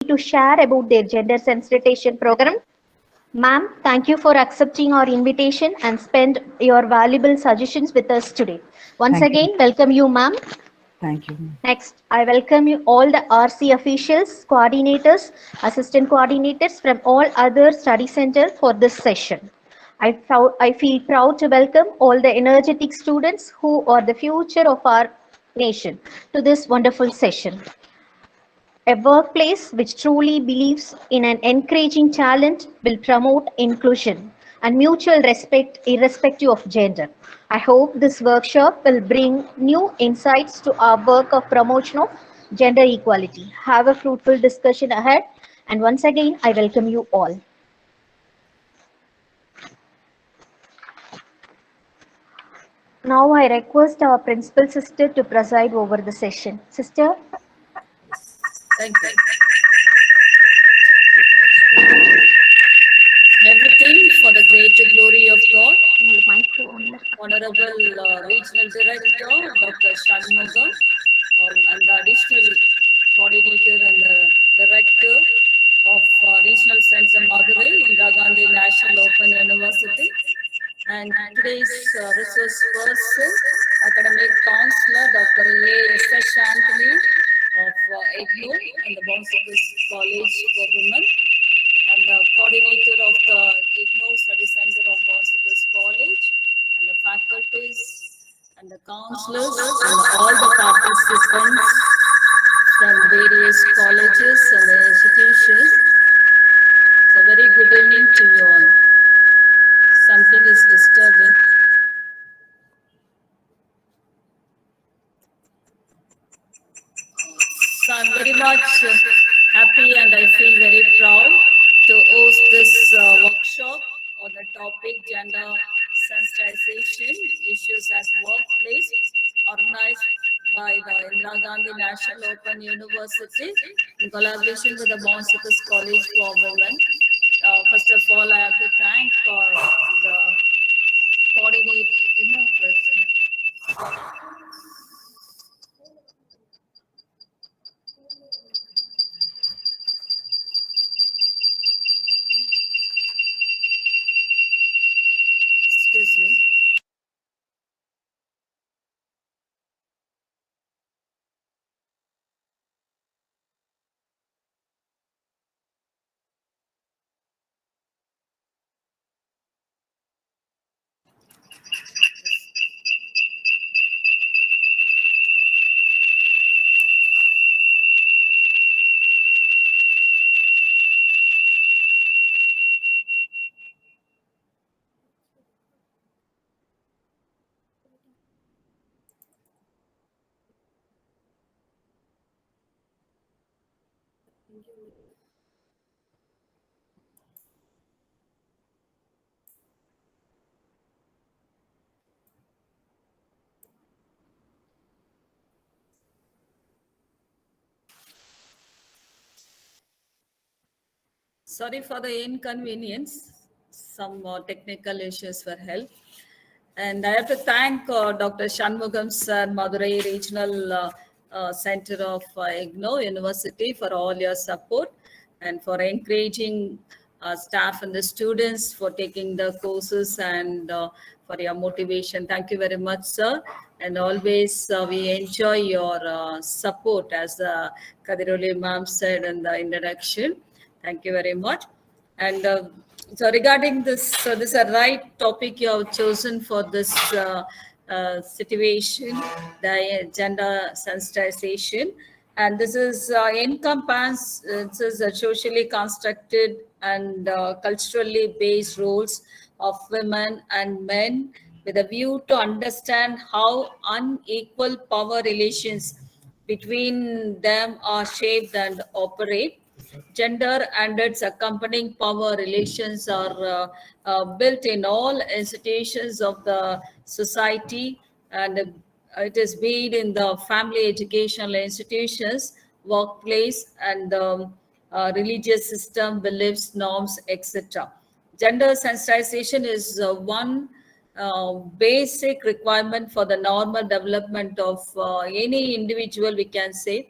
to share about their gender sensitization program. Ma'am, thank you for accepting our invitation and spend your valuable suggestions with us today. Once Thank you. again, welcome you, ma'am. Thank you. Next, I welcome you all the RC officials, coordinators, assistant coordinators from all other study centers for this session. I feel proud to welcome all the energetic students who are the future of our nation to this wonderful session. A workplace which truly believes in an encouraging talent will promote inclusion and mutual respect irrespective of gender. I hope this workshop will bring new insights to our work of promotion of gender equality. Have a fruitful discussion ahead, and once again, I welcome you all. Now I request our principal sister to preside over the session. Sister? Thank you. Everything for the greater glory of God. Honorable Regional Director, Dr. Shanmugam, and the additional coordinator and the director of Regional Center Madurai, Indira Gandhi National Open University. And today's resource person, academic counselor, Dr. A.S. Anthony of IGNOU and the Bonsacus College for Women, and the coordinator of the IGNOU Study Center of Bonsacus College, and the faculties, and the counselors, and all the participants from various colleges and institutions. So very good evening to you all. Something is disturbing. So I'm very much happy and I feel very proud to host this workshop on the topic gender sensitization issues at workplace, organized by the Indira Gandhi National Open University in collaboration with the Bonsacus College for Women. First of all, I have to thank the coordinator. Excuse me. Sorry for the inconvenience. Some technical issues were held. And I have to thank Dr. Shanmugam sir, Madurai Regional Center of IGNOU University for all your support and for encouraging staff and the students for taking the courses and for your motivation. Thank you very much, sir. And always we enjoy your support, as Kadiroli ma'am said in the introduction. Thank you very much. And so regarding this, so this is a right topic you have chosen for this situation, the gender sensitization. And this is this is a socially constructed and culturally based roles of women and men with a view to understand how unequal power relations between them are shaped and operate. Gender and its accompanying power relations are built in all institutions of the society, and it is being in the family educational institutions, workplace, and religious system, beliefs, norms, etc. Gender sensitization is one basic requirement for the normal development of any individual, we can say.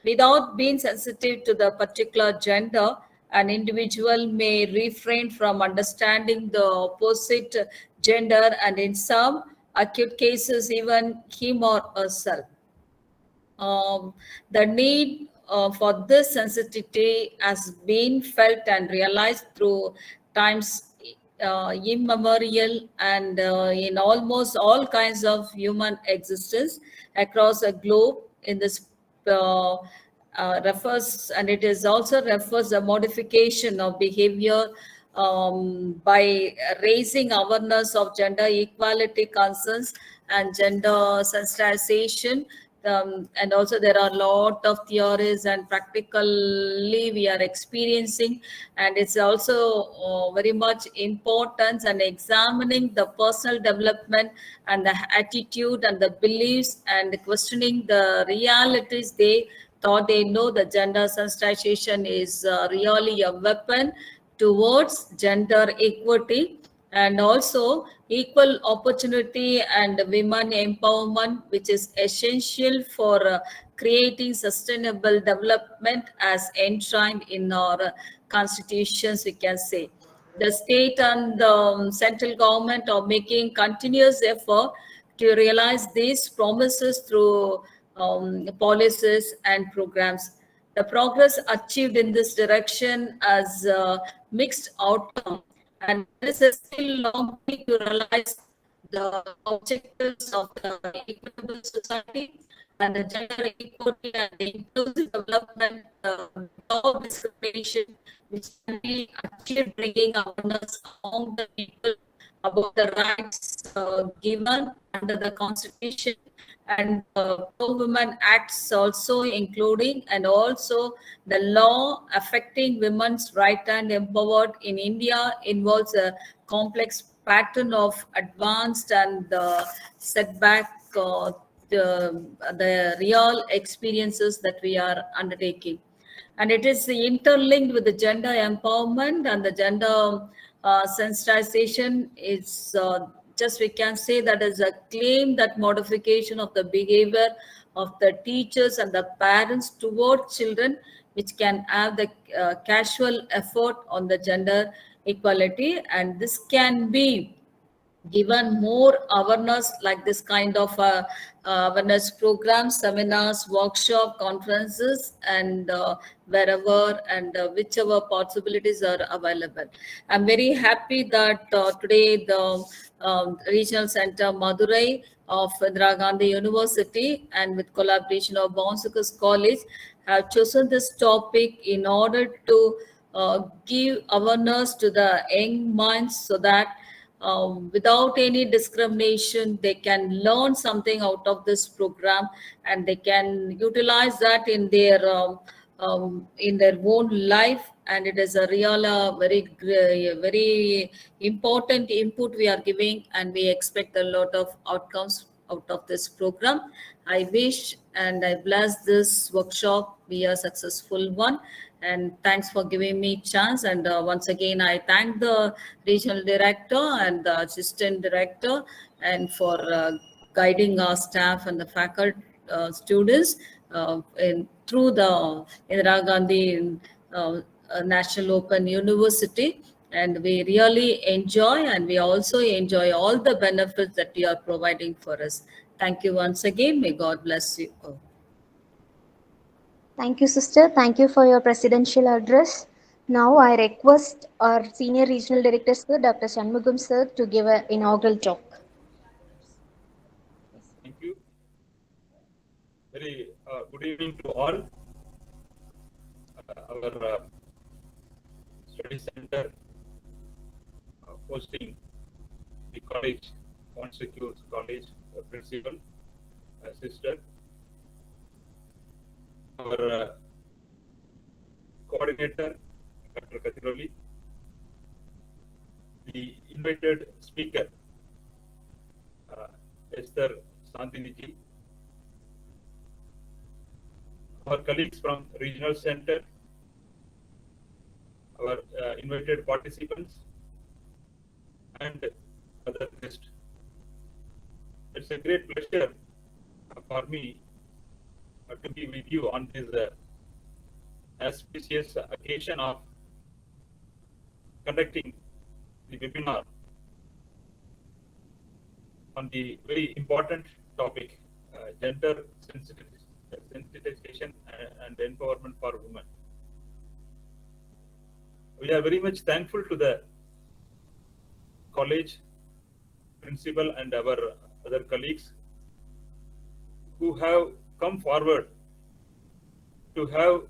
Without being sensitive to the particular gender, an individual may refrain from understanding the opposite gender and in some acute cases even him or herself. The need for this sensitivity has been felt and realized through times immemorial and in almost all kinds of human existence across the globe in this refers, and it is also refers a modification of behavior by raising awareness of gender equality concerns and gender sensitization. And also there are a lot of theories and practically we are experiencing, and it's also very much important and examining the personal development and the attitude and the beliefs and questioning the realities they thought they know. The gender sensitization is really a weapon towards gender equity and also equal opportunity and women empowerment, which is essential for creating sustainable development as enshrined in our constitutions, we can say. The state and the central government are making continuous effort to realize these promises through policies and programs. The progress achieved in this direction has mixed outcome, and there is a still long way to realize the objectives of the equitable society and the gender equality and the inclusive development without discrimination, which can be achieved bringing awareness among the people about the rights given under the Constitution and pro-women acts also including, and also the law affecting women's right and empowered in India involves a complex pattern of advanced and setback the real experiences that we are undertaking. And it is interlinked with the gender empowerment and the gender sensitization. Is just we can say that is a claim that modification of the behavior of the teachers and the parents toward children, which can have the casual effort on the gender equality, and this can be given more awareness like this kind of awareness programs, seminars, workshop, conferences, and wherever and whichever possibilities are available. I'm very happy that today the regional center Madurai of Indira Gandhi University and with collaboration of Bonsukas College have chosen this topic in order to give awareness to the young minds so that without any discrimination they can learn something out of this program and they can utilize that in their own life. And it is a real very important input we are giving, and we expect a lot of outcomes out of this program. I wish and I bless this workshop be a successful one, and thanks for giving me chance. And once again I thank the regional director and the assistant director and for guiding our staff and the faculty students through the Indira Gandhi National Open University. And we really enjoy, and we also enjoy all the benefits that you are providing for us. Thank you once again. May God bless you all. Thank you, sister. Thank you for your presidential address. Now I request our Senior Regional Director, Sir, Dr. Shanmugam, sir, to give an inaugural talk. Thank you. Very good evening to all. Our study center hosting the college, Secours College principal, sister, our coordinator, Dr. Katiroli, the invited speaker, Esther Santhiniji, our colleagues from regional center, our invited participants, and other guests. It's a great pleasure for me to be with you on this auspicious occasion of conducting the webinar on the very important topic, gender sensitization and empowerment for women. We are very much thankful to the college principal and our other colleagues who have come forward to have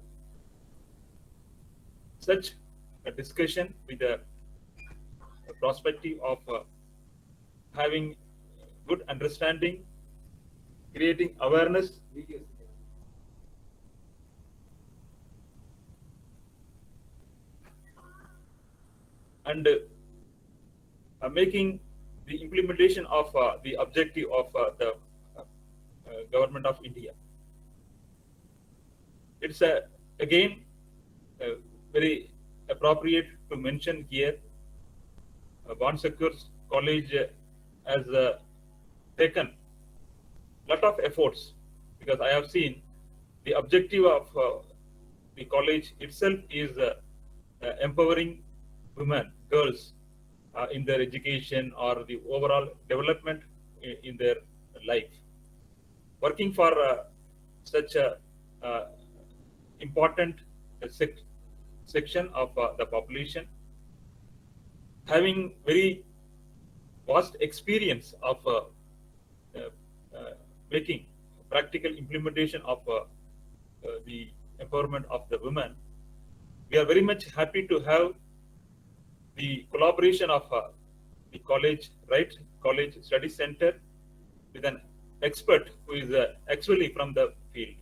such a discussion with a perspective of having good understanding, creating awareness, and making the implementation of the objective of the government of India. It's again very appropriate to mention here Secours College has taken a lot of efforts, because I have seen the objective of the college itself is empowering women, girls in their education or the overall development in their life. Working for such a important section of the population, having very vast experience of making practical implementation of the empowerment of the women, we are very much happy to have the collaboration of the college, right? College Study Center with an expert who is actually from the field.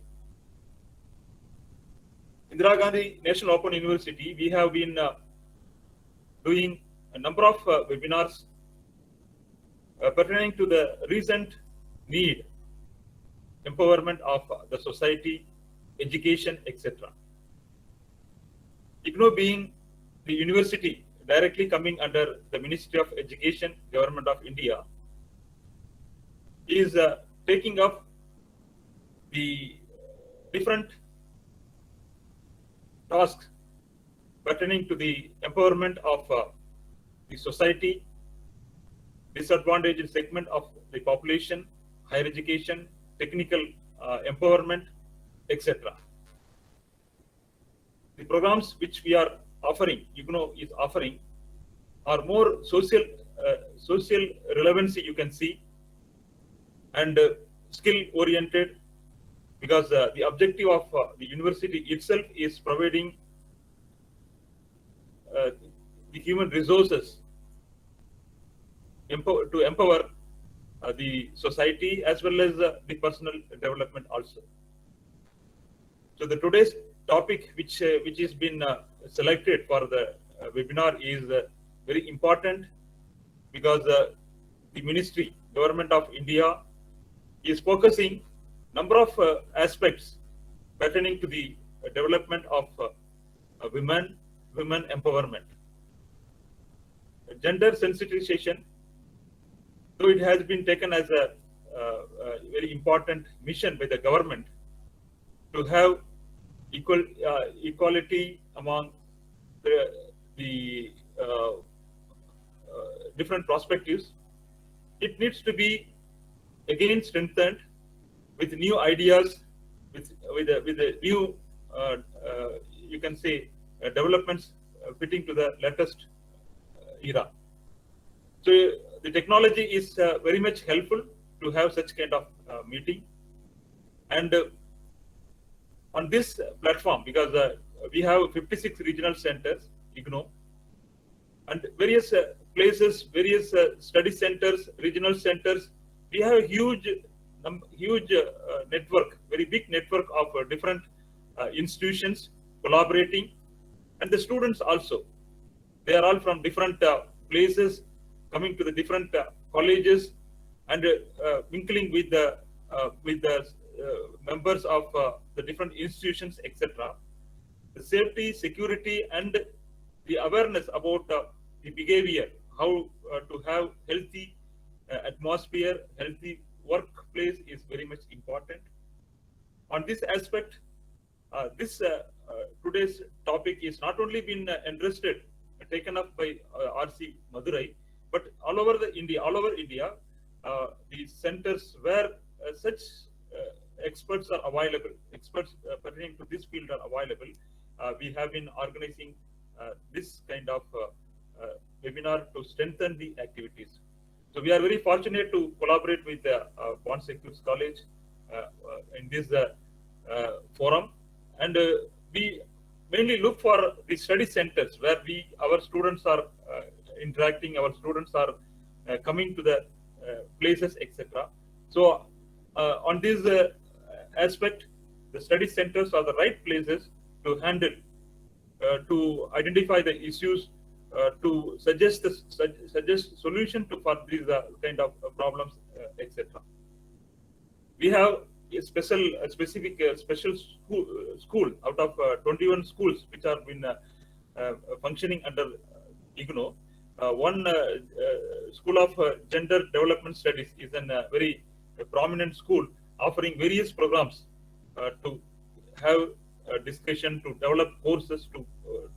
Indira Gandhi National Open University, we have been doing a number of webinars pertaining to the recent need, empowerment of the society, education, etc. IGNOU being the university directly coming under the Ministry of Education, Government of India, is taking up the different tasks pertaining to the empowerment of the society, disadvantaged segment of the population, higher education, technical empowerment, etc. The programs which we are offering, IGNOU is offering, are more social relevancy, you can see, and skill oriented, because the objective of the university itself is providing the human resources to empower the society as well as the personal development also. So the today's topic which has been selected for the webinar is very important, because the ministry, Government of India, is focusing number of aspects pertaining to the development of women empowerment. Gender sensitization, though it has been taken as a very important mission by the government to have equality among the different perspectives, it needs to be again strengthened with new ideas, with the new you can say developments fitting to the latest era. So the technology is very much helpful to have such kind of meeting, and on this platform, because we have 56 regional centers, IGNOU, and various places, various study centers, regional centers. We have a huge network, very big network of different institutions collaborating, and the students also. They are all from different places, coming to the different colleges, and mingling with the members of the different institutions, etc. The safety, security, and the awareness about the behavior, how to have healthy atmosphere, healthy workplace is very much important. On this aspect, this today's topic is not only been taken up by RC Madurai, but all over India, the centers where such experts are available, experts pertaining to this field are available. We have been organizing this kind of webinar to strengthen the activities. So we are very fortunate to collaborate with Secours College in this forum, and we mainly look for the study centers where our students are interacting, our students are coming to the places, etc. So on this aspect, the study centers are the right places to handle, to identify the issues, to suggest solution for these kind of problems, etc. We have a specific special school out of 21 schools which are been functioning under IGNOU. One school of gender development studies is a very prominent school offering various programs to have a discussion, to develop courses, to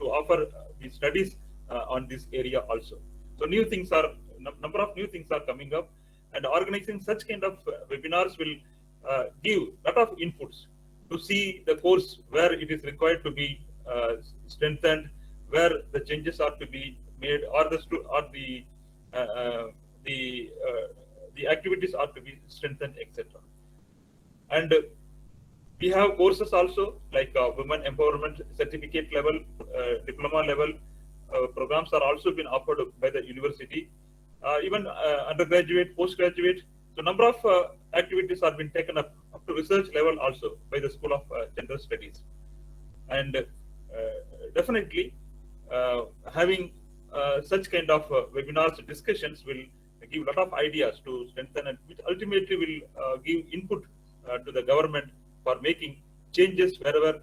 offer the studies on this area also. So number of new things are coming up, and organizing such kind of webinars will give lot of inputs to see the course where it is required to be strengthened, where the changes are to be made, or the activities are to be strengthened, etc. And we have courses also like women empowerment certificate level, diploma level programs are also been offered by the university, even undergraduate, postgraduate. So number of activities are being taken up to research level also by the School of Gender Studies. And definitely having such kind of webinars, discussions will give a lot of ideas to strengthen, and which ultimately will give input to the government for making changes wherever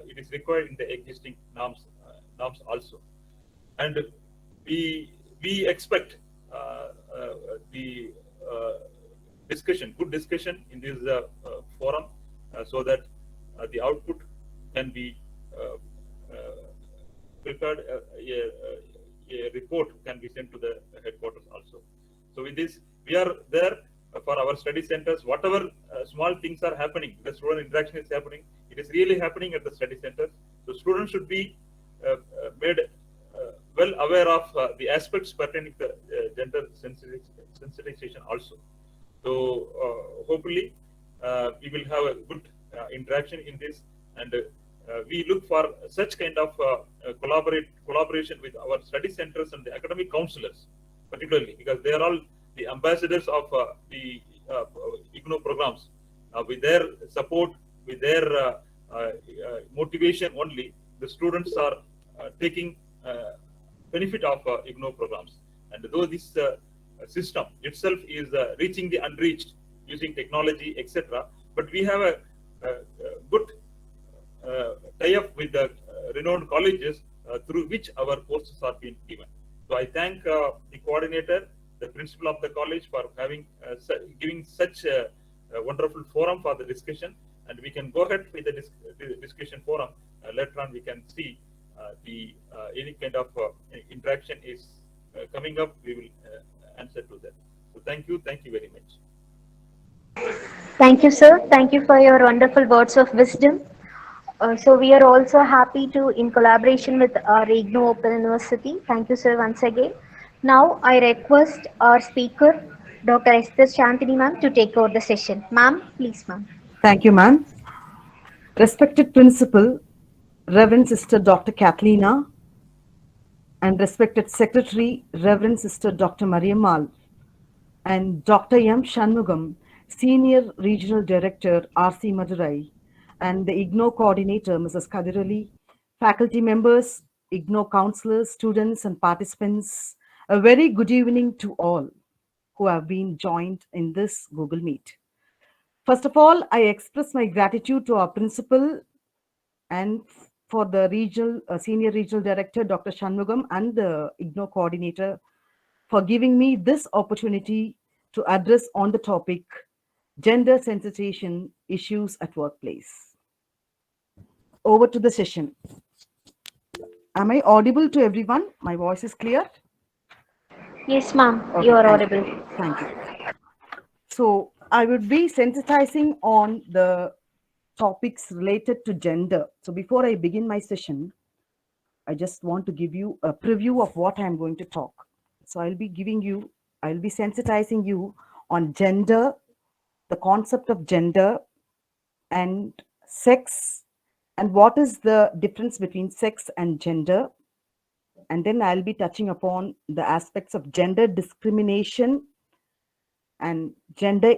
it is required in the existing norms also. And we expect the good discussion in this forum, so that the output can be prepared, a report can be sent to the headquarters also. So with this, we are there for our study centers. Whatever small things are happening, the student interaction is happening, it is really happening at the study centers. So students should be made well aware of the aspects pertaining to gender sensitization also. So hopefully we will have a good interaction in this, and we look for such kind of collaboration with our study centers and the academic counselors, particularly because they are all the ambassadors of the IGNOU programs. With their support, with their motivation only, the students are taking benefit of IGNOU programs. And though this system itself is reaching the unreached using technology, etc., but we have a good tie-up with the renowned colleges through which our courses are being given. So I thank the coordinator, the principal of the college, for giving such a wonderful forum for the discussion, and we can go ahead with the discussion forum. Later on we can see the any kind of interaction is coming up, we will answer to that. So thank you very much. Thank you, sir. Thank you for your wonderful words of wisdom. So we are also happy to, in collaboration with our IGNOU Open University. Thank you, sir, once again. Now I request our speaker, Dr. Esther Shantini ma'am, to take over the session. Ma'am, please, ma'am. Thank you, ma'am. Respected Principal, Reverend Sister Dr. Kathlina, and respected Secretary, Reverend Sister Dr. Mariammal, and Dr. M. Shanmugam, Senior Regional Director, RC Madurai, and the IGNOU Coordinator, Mrs. Kadirali, faculty members, IGNOU counselors, students, and participants, a very good evening to all who have been joined in this Google Meet. First of all, I express my gratitude to our principal and for the Senior Regional Director, Dr. Shanmugam, and the IGNOU Coordinator for giving me this opportunity to address on the topic Gender sensitization issues at workplace. Over to the session. Am I audible to everyone? My voice is clear? Yes, ma'am, you Okay, are thank audible. you. Thank you. So I would be sensitizing on the topics related to gender. So before I begin my session, I just want to give you a preview of what I'm going to talk. So I'll be sensitizing you on gender, the concept of gender and sex, and what is the difference between sex and gender. And then I'll be touching upon the aspects of gender discrimination and gender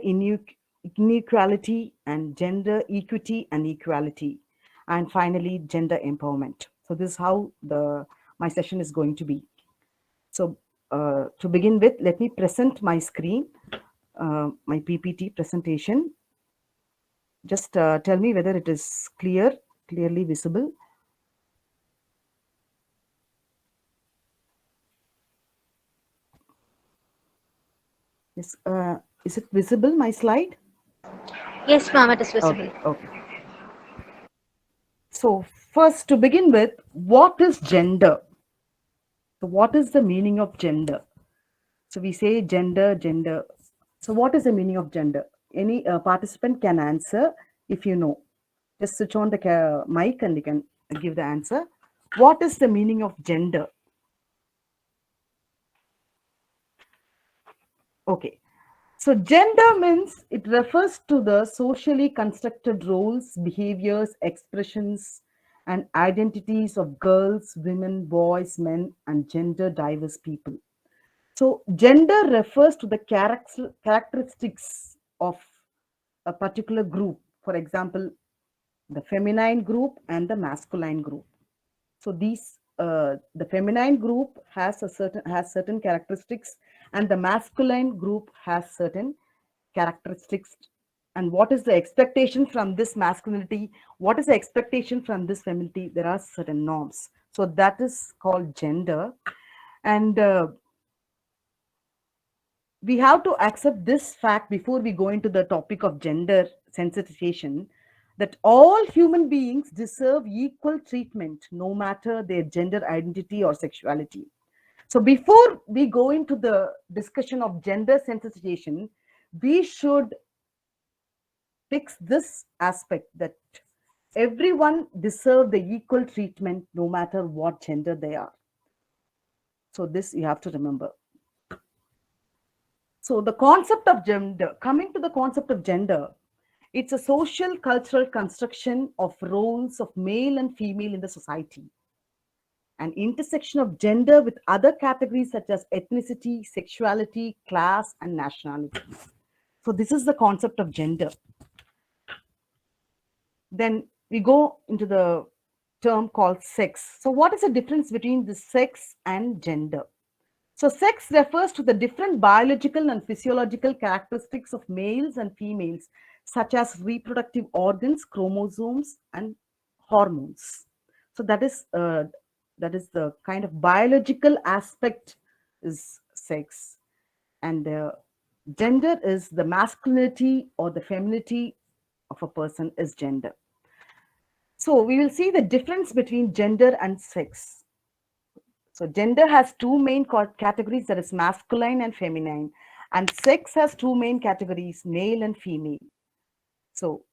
inequality and gender equity and equality, and finally gender empowerment. So this is how my session is going to be. So to begin with, let me present my screen, my PPT presentation. Just tell me whether it is clearly visible. Yes, is it visible, my slide? Yes, ma'am, it is visible. Okay. So first, to begin with, what is gender? So what is the meaning of gender? So we say gender. So what is the meaning of gender? Any participant can answer if you know. Just switch on the mic and you can give the answer. What is the meaning of gender? Okay. So gender means it refers to the socially constructed roles, behaviors, expressions, and identities of girls, women, boys, men, and gender diverse people. So gender refers to the characteristics of a particular group. For example, the feminine group and the masculine group. So the feminine group has certain characteristics, and the masculine group has certain characteristics. And what is the expectation from this masculinity? What is the expectation from this femininity? There are certain norms. So that is called gender. And we have to accept this fact before we go into the topic of gender sensitization, that all human beings deserve equal treatment no matter their gender identity or sexuality. So before we go into the discussion of gender sensitization, we should fix this aspect that everyone deserves the equal treatment no matter what gender they are. So this you have to remember. So the concept of gender, coming to the concept of gender, it's a social cultural construction of roles of male and female in the society. An intersection of gender with other categories such as ethnicity, sexuality, class, and nationality. So this is the concept of gender. Then we go into the term called sex. So what is the difference between the sex and gender? So sex refers to the different biological and physiological characteristics of males and females, such as reproductive organs, chromosomes, and hormones. So that is the kind of biological aspect is sex, and gender is the masculinity or the femininity of a person is gender. So we will see the difference between gender and sex. So gender has two main categories, that is masculine and feminine, and sex has two main categories, male and female. So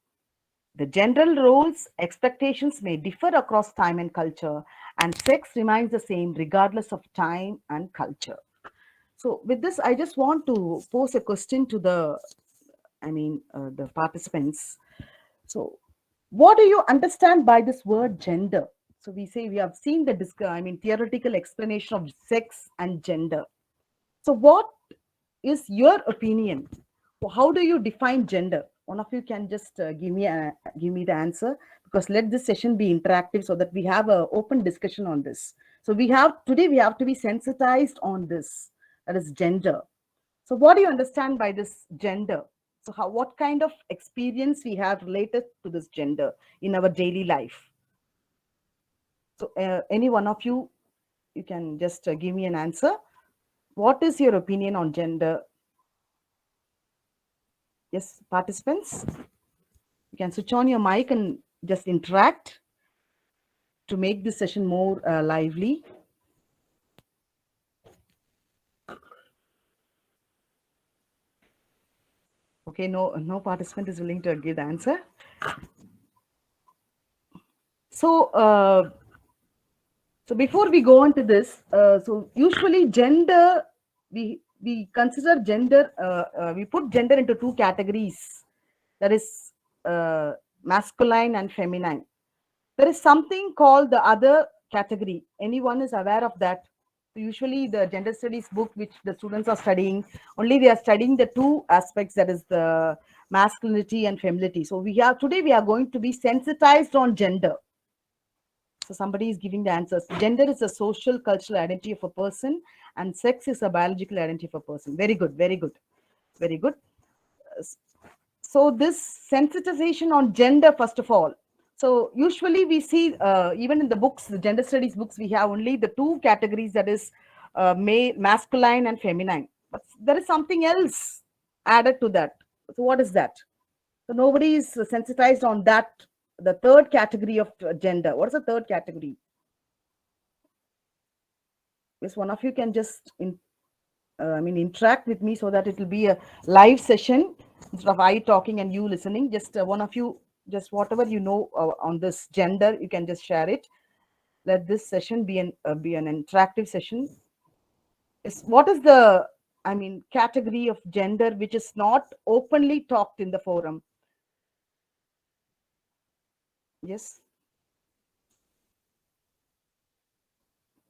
the general roles, expectations may differ across time and culture, and sex remains the same regardless of time and culture. So with this, I just want to pose a question to the participants. So what do you understand by this word gender? So we have seen the theoretical explanation of sex and gender. So what is your opinion? How do you define gender? One of you can just give me the answer, because let this session be interactive so that we have an open discussion on this. So today we have to be sensitized on this, that is gender. So what do you understand by this gender? So what kind of experience we have related to this gender in our daily life? So any one of you can just give me an answer. What is your opinion on gender? Yes, participants, you can switch on your mic and just interact to make this session more lively. Okay, no participant is willing to give the answer. So, so before we go on to this, so usually gender, we consider gender, we put gender into two categories. That is masculine and feminine. There is something called the other category. Anyone is aware of that? So usually the gender studies book which the students are studying, only they are studying the two aspects, that is the masculinity and femininity. So today we are going to be sensitized on gender. So somebody is giving the answers. Gender is a social cultural identity of a person and sex is a biological identity of a person. Very good, very good, very good. So this sensitization on gender, first of all. So usually we see even in the books, the gender studies books, we have only the two categories, that is masculine and feminine. But there is something else added to that. So what is that? So nobody is sensitized on that, the third category of gender. What is the third category? Yes, one of you can just interact with me so that it will be a live session instead of I talking and you listening. Just one of you, just whatever you know on this gender, you can just share it. Let this session be an interactive session. What is the category of gender which is not openly talked in the forum? Yes.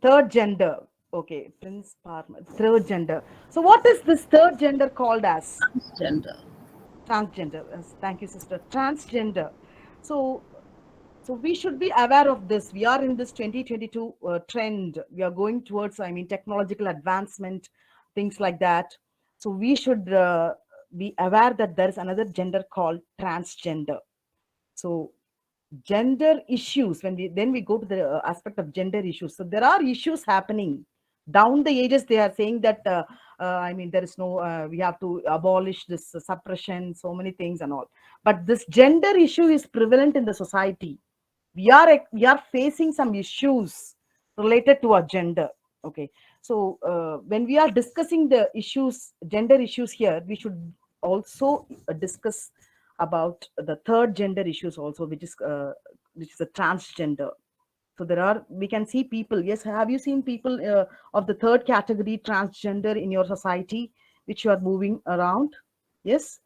Third gender. Okay, Prince Parma. Third gender. So what is this third gender called as? Transgender. Yes, thank you, sister. Transgender. So we should be aware of this. We are in this 2022 trend. We are going towards, technological advancement, things like that. So we should be aware that there is another gender called transgender. So gender issues, when we go to the aspect of gender issues, so there are issues happening down the ages. They are saying that there is no we have to abolish this suppression, so many things and all, but this gender issue is prevalent in the society. We are facing some issues related to our gender. Okay, so when we are discussing the issues, gender issues here, we should also discuss about the third gender issues also, which is a transgender. So we can see people. Yes, have you seen people of the third category, transgender, in your society, which you are moving around? Yes,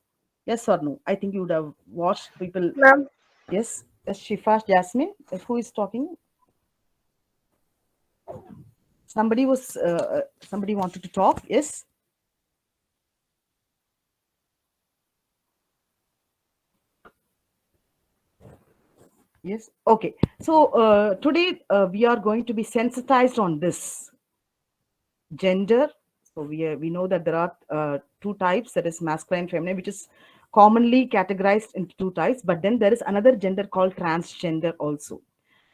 yes or no? I think you would have watched people. Ma'am. Yes, Shifa, Jasmine, who is talking? Somebody wanted to talk. Yes. Yes. Okay. So today we are going to be sensitized on this gender. So we know that there are two types, that is masculine, feminine, which is commonly categorized into two types. But then there is another gender called transgender also.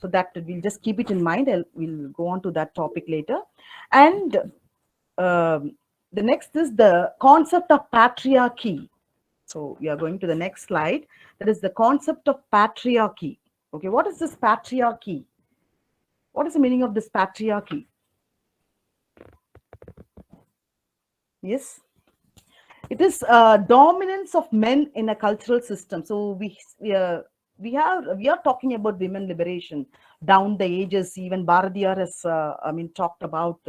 So that we'll just keep it in mind. We'll go on to that topic later. And the next is the concept of patriarchy. So we are going to the next slide. That is the concept of patriarchy. Okay, what is this patriarchy? What is the meaning of this patriarchy? Yes, it is dominance of men in a cultural system. So we are talking about women liberation down the ages. Even Bharadiyar has talked about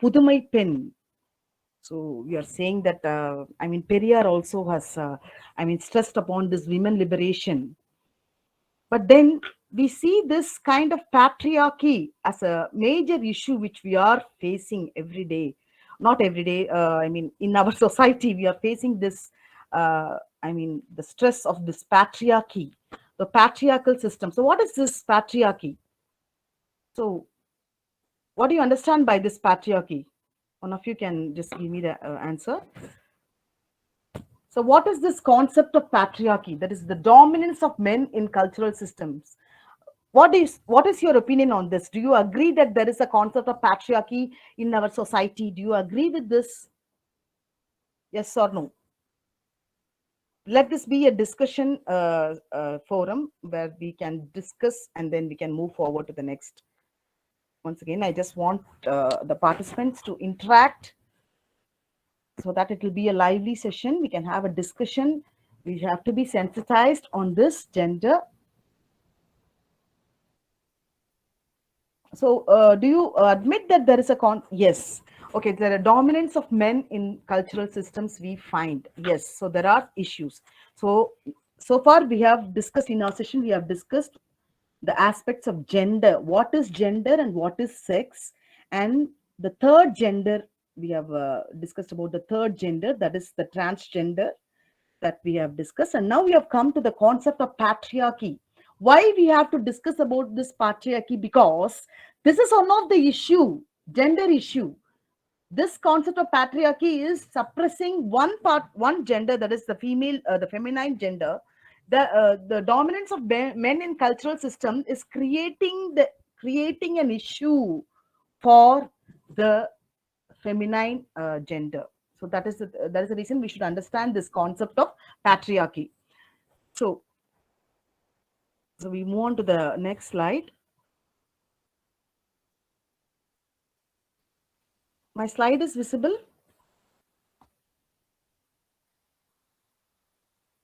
Pudumai Pen. So we are saying that Periyar also has stressed upon this women liberation. But then we see this kind of patriarchy as a major issue which we are facing every day. Not every day, in our society, we are facing this, the stress of this patriarchy, the patriarchal system. So what is this patriarchy? So what do you understand by this patriarchy? One of you can just give me the answer. So what is this concept of patriarchy? That is the dominance of men in cultural systems. What is your opinion on this? Do you agree that there is a concept of patriarchy in our society? Do you agree with this? Yes or no? let this be a discussion forum where we can discuss and then we can move forward to the next. Once again, I just want the participants to interact so that it will be a lively session. We can have a discussion. We have to be sensitized on this gender. So do you admit that there is a yes. Okay, there are dominance of men in cultural systems we find. Yes, so there are issues. So far we have discussed in our session, we have discussed the aspects of gender. What is gender and what is sex? And the third gender, we have discussed about the third gender, that is the transgender that we have discussed. And now we have come to the concept of patriarchy. Why we have to discuss about this patriarchy? Because this is one of the gender issue. This concept of patriarchy is suppressing one gender, that is the feminine gender. The dominance of men in cultural system is creating an issue for the feminine gender. So that is the reason we should understand this concept of patriarchy. So we move on to the next slide. My slide is visible?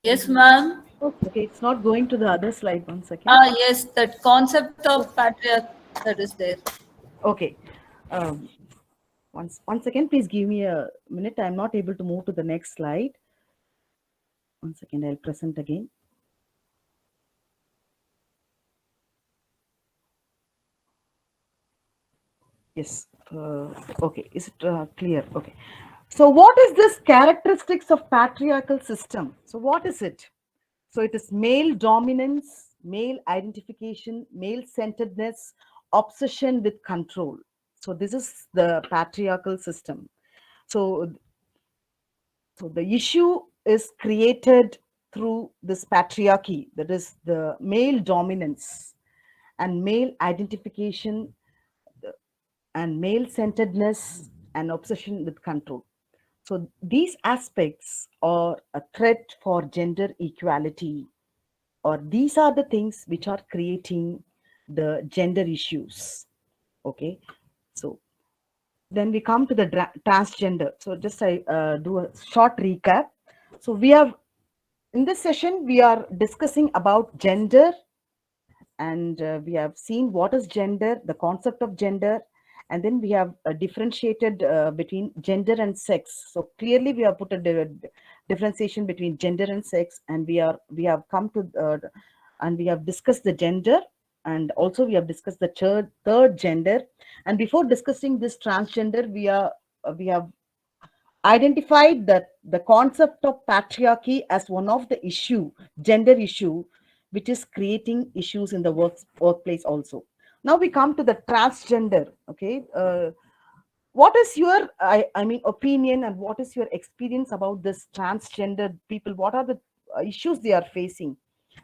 Yes, ma'am. Okay, it's not going to the other slide. 1 second. Yes, that concept of patriarchy that is there. Okay. Once again, please give me a minute. I'm not able to move to the next slide. 1 second, I'll present again. Yes. Okay. Is it clear? Okay. So what is this characteristics of patriarchal system? So what is it? So it is male dominance, male identification, male-centeredness, obsession with control. So this is the patriarchal system. So the issue is created through this patriarchy, that is the male dominance and male identification and male-centeredness and obsession with control. So these aspects are a threat for gender equality, or these are the things which are creating the gender issues. Okay, so then we come to the transgender. So just I do a short recap. So we have, in this session, we are discussing about gender, and we have seen what is gender, the concept of gender, and then we have differentiated between gender and sex. So clearly we have put a differentiation between gender and sex, and we have come to and we have discussed the gender, and also we have discussed the third gender. And before discussing this transgender, we have identified that the concept of patriarchy as one of the gender issue, which is creating issues in the workplace also. Now we come to the transgender. Okay, what is your opinion, and what is your experience about this transgender people? What are the issues they are facing?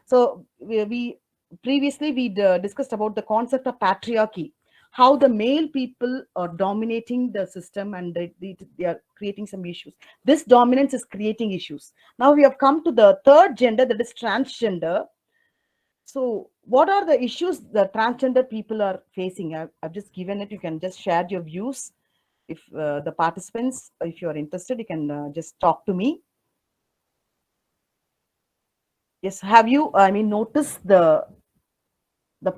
So we previously discussed about the concept of patriarchy, how the male people are dominating the system, and they are creating some issues. This dominance is creating issues. Now we have come to the third gender, that is transgender. So what are the issues the transgender people are facing? I've just given it. You can just share your views. If the participants, if you are interested, you can just talk to me. Yes, have you, noticed the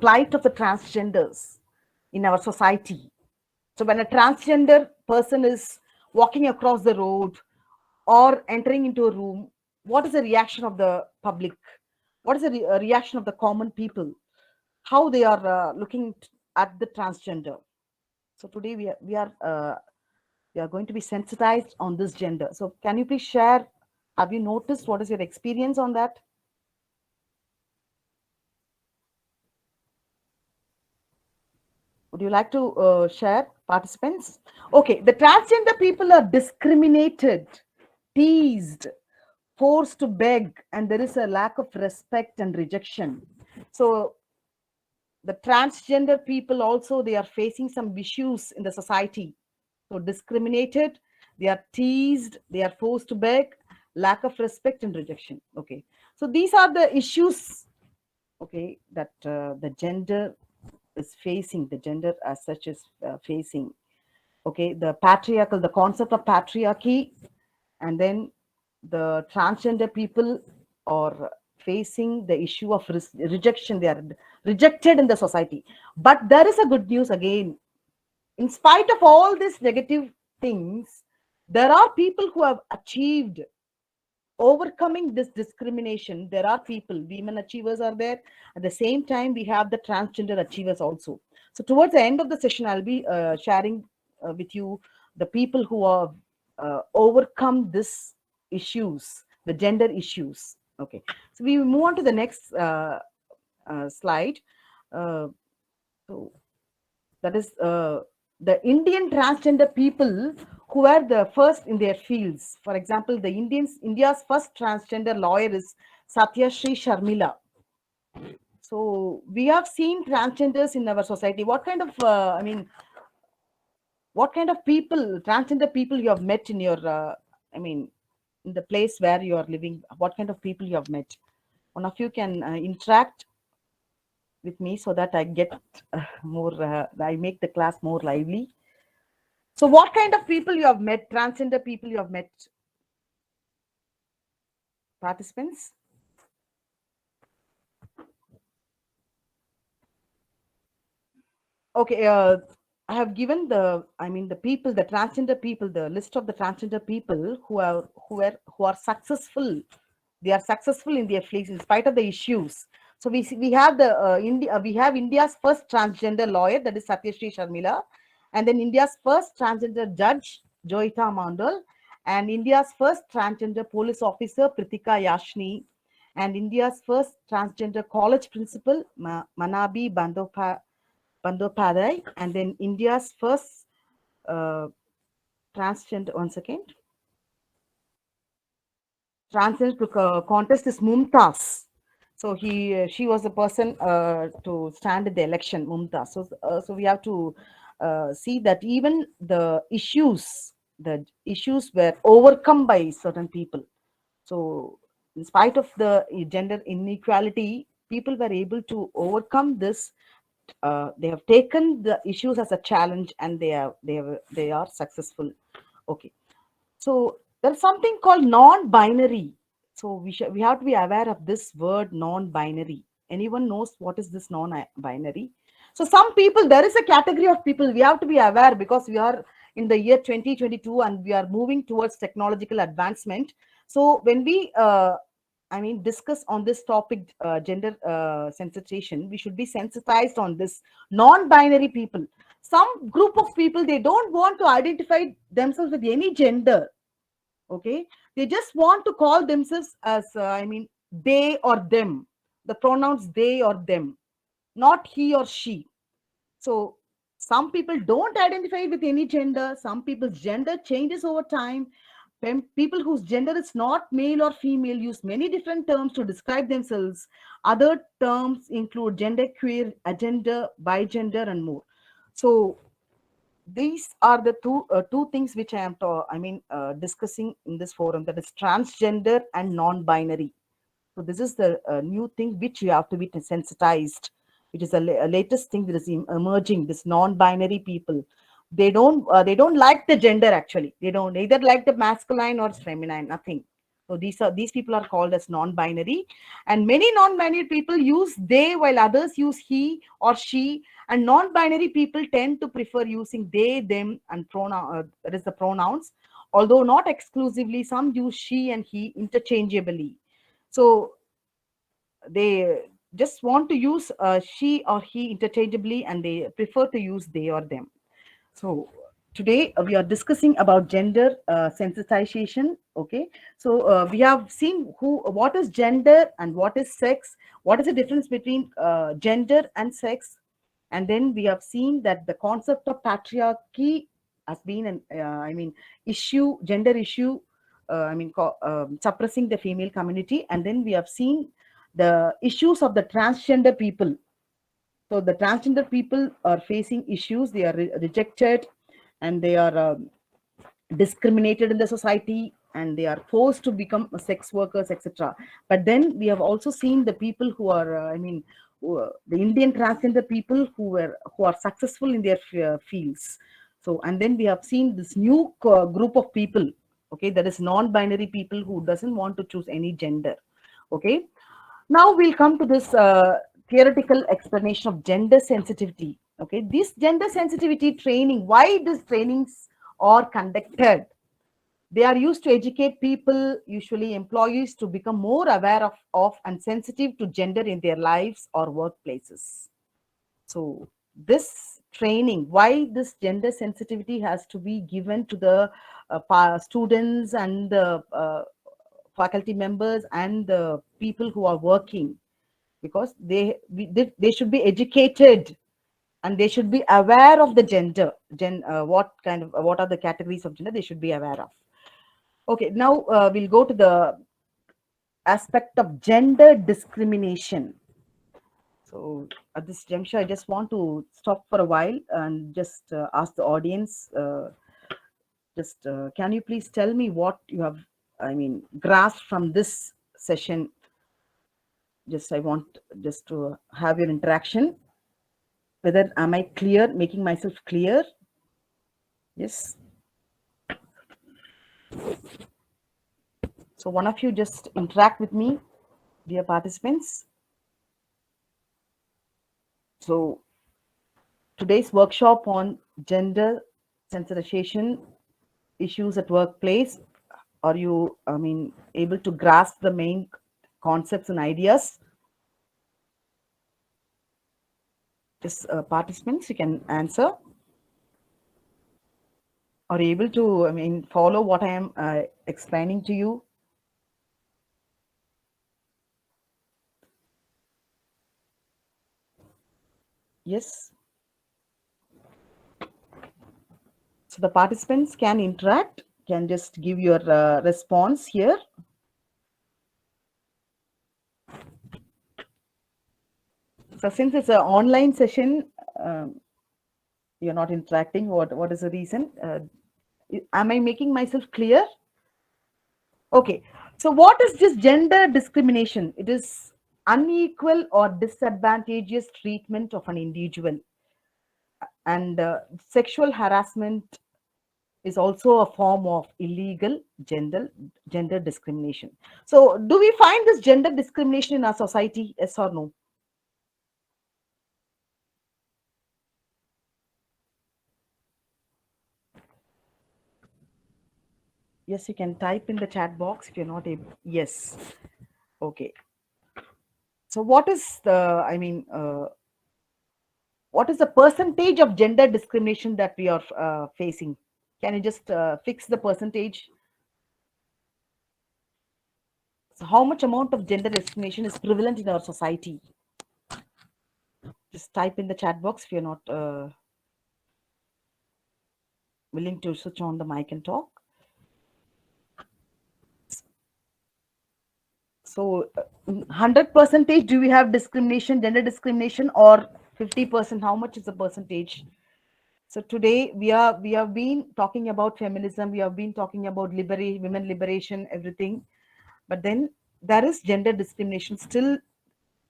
plight of the transgenders in our society? So when a transgender person is walking across the road or entering into a room, what is the reaction of the public? What is the reaction of the common people? How they are looking at the transgender? So today we are going to be sensitized on this gender. So can you please share? Have you noticed? What is your experience on that? Would you like to share, participants? Okay, the transgender people are discriminated, teased, forced to beg, and there is a lack of respect and rejection. So the transgender people also, they are facing some issues in the society. So discriminated, they are teased, they are forced to beg, lack of respect and rejection. Okay, so these are the issues, okay, that the gender is facing, the gender as such is facing. Okay, the patriarchal, the concept of patriarchy, and then the transgender people are facing the issue of rejection. They are rejected in the society. But there is a good news again. In spite of all these negative things, there are people who have achieved overcoming this discrimination. There are people, women achievers are there. At the same time, we have the transgender achievers also. So towards the end of the session, I'll be sharing with you the people who have overcome this issues, the gender issues. Okay, so we move on to the next slide. So that is the Indian transgender people who are the first in their fields. For example, India's first transgender lawyer is Satyashree Sharmila. So we have seen transgenders in our society. What kind of, what kind of people, transgender people you have met in your, in the place where you are living? What kind of people you have met? One of you can interact with me so that I get more, I make the class more lively. So what kind of people you have met, transgender people you have met? Participants? Okay, I have given the, the people, the transgender people, the list of the transgender people who are successful. They are successful in their fields in spite of the issues. So we have we have India's first transgender lawyer, that is Satyashree Sharmila, and then India's first transgender judge, Joyita Mandal, and India's first transgender police officer, Pritika Yashni, and India's first transgender college principal, Manabi Bandyopadhyay, and then India's first transgender, one second, transgender contest is Mumtaz. So she was the person to stand in the election, Mumtaz. So we have to see that even the issues were overcome by certain people. So in spite of the gender inequality, people were able to overcome this. They have taken the issues as a challenge, and they are successful. Okay, so there's something called non-binary. So we have to be aware of this word non-binary. Anyone knows what is this non-binary? So some people, there is a category of people we have to be aware, because we are in the year 2022 and we are moving towards technological advancement. So when we discuss on this topic, gender sensitization, we should be sensitized on this non-binary people. Some group of people, they don't want to identify themselves with any gender. Okay, they just want to call themselves as they or them, the pronouns they or them, not he or she. So some people don't identify with any gender. Some people's gender changes over time. People whose gender is not male or female use many different terms to describe themselves. Other terms include genderqueer, agender, bigender, and more. So these are the two things which I am discussing in this forum, that is transgender and non-binary. So this is the new thing which you have to be sensitized. It is the latest thing that is emerging. This non-binary people, they don't like the gender. Actually, they don't either like the masculine or feminine. Nothing. So these people are called as non-binary, and many non-binary people use they, while others use he or she. And non-binary people tend to prefer using they, them, and that is the pronouns. Although not exclusively, some use she and he interchangeably. So they just want to use she or he interchangeably, and they prefer to use they or them. So today we are discussing about gender sensitization. Okay, so we have seen what is gender and what is sex, what is the difference between gender and sex, and then we have seen that the concept of patriarchy has been an gender issue, suppressing the female community. And then we have seen the issues of the transgender people. So the transgender people are facing issues. They are rejected, and they are discriminated in the society. and they are forced to become sex workers, etc. But then we have also seen the people who are, the Indian transgender people who are successful in their fields. So, and then we have seen this new group of people, okay, that is non-binary people who doesn't want to choose any gender. Okay, now we'll come to this theoretical explanation of gender sensitivity. Okay, this gender sensitivity training, why these trainings are conducted? They are used to educate people, usually employees, to become more aware of and sensitive to gender in their lives or workplaces. So this training, why this gender sensitivity has to be given to the students and the faculty members and the people who are working, because they should be educated and they should be aware of the gender, what are the categories of gender they should be aware of. Okay, now we'll go to the aspect of gender discrimination. So at this juncture, I just want to stop for a while and just ask the audience, can you please tell me what you have, grasped from this session? I want just to have your interaction. Whether am I clear, making myself clear? Yes. So one of you just interact with me, dear participants. So today's workshop on gender sensitization issues at workplace. Are you, able to grasp the main concepts and ideas? Just participants, you can answer. Are you able to, follow what I am explaining to you? Yes. So the participants can interact, can just give your response here. So since it's an online session, you're not interacting. What is the reason? Am I making myself clear? Okay. So what is this gender discrimination? It is unequal or disadvantageous treatment of an individual. And sexual harassment is also a form of illegal gender discrimination. So do we find this gender discrimination in our society? Yes or no? Yes, you can type in the chat box if you're not able. Yes. Okay. So what is the, what is the percentage of gender discrimination that we are facing? Can you just fix the percentage? So how much amount of gender discrimination is prevalent in our society? Just type in the chat box if you're not willing to switch on the mic and talk. So 100% do we have discrimination, gender discrimination, or 50%? How much is the percentage? So today we have been talking about feminism, we have been talking about women liberation, everything, but then there is gender discrimination. Still,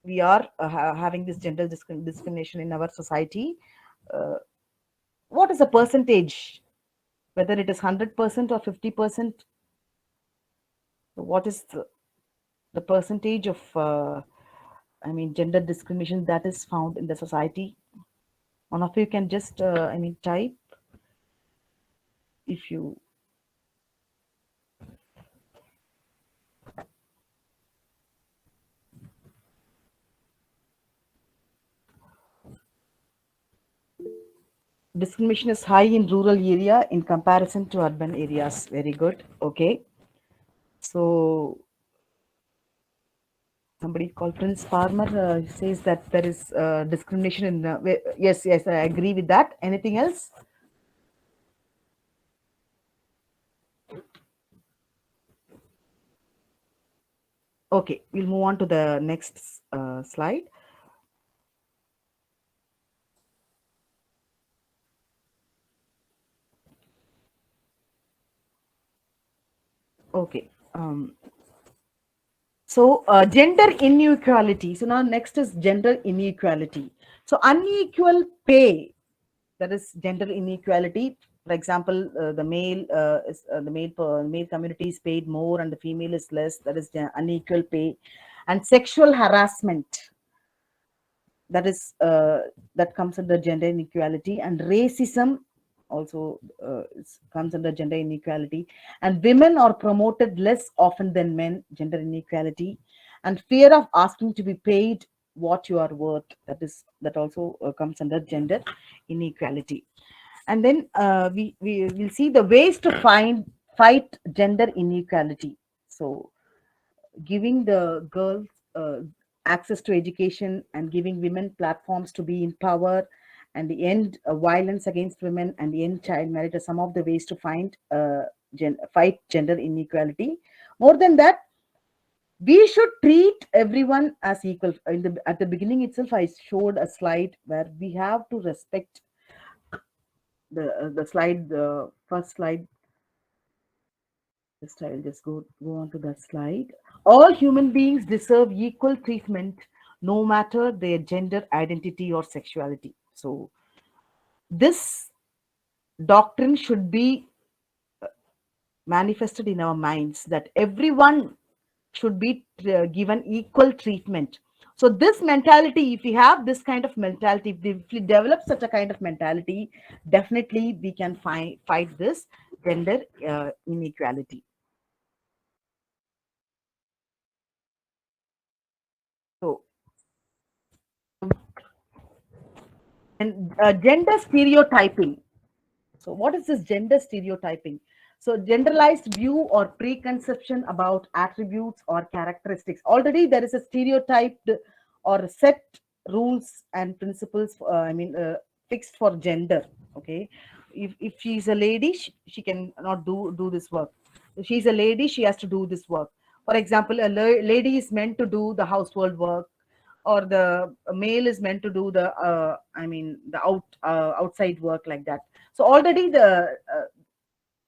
we are having this gender discrimination in our society. What is the percentage? Whether it is 100% or 50%? What is the percentage of gender discrimination that is found in the society? One of you can just type if you. Discrimination is high in rural area in comparison to urban areas. Very good. Okay. So somebody called Prince Farmer says that there is discrimination in. Yes, I agree with that. Anything else? Okay, we'll move on to the next slide. Okay. So gender inequality. So now next is gender inequality. So unequal pay, that is gender inequality. For example, the male community is paid more and the female is less. That is unequal pay, and sexual harassment. That is that comes under gender inequality, and racism also comes under gender inequality, and women are promoted less often than men, gender inequality, and fear of asking to be paid what you are worth, that also comes under gender inequality. And then we will see the ways to fight gender inequality. So giving the girls access to education and giving women platforms to be in power, and the end violence against women and the end child marriage are some of the ways to fight gender inequality. More than that, we should treat everyone as equal. At the beginning itself, I showed a slide where we have to respect the first slide. I'll just go on to that slide. All human beings deserve equal treatment, no matter their gender identity or sexuality. So this doctrine should be manifested in our minds, that everyone should be given equal treatment. So this mentality, if we have this kind of mentality, if we develop such a kind of mentality, definitely we can fight this gender inequality. So, and gender stereotyping. So what is this gender stereotyping? So generalized view or preconception about attributes or characteristics. Already there is a stereotyped or set rules and principles, fixed for gender. Okay. If she's a lady, she cannot do this work. If she's a lady, she has to do this work. For example, a lady is meant to do the household work, or the male is meant to do the outside work, like that. So already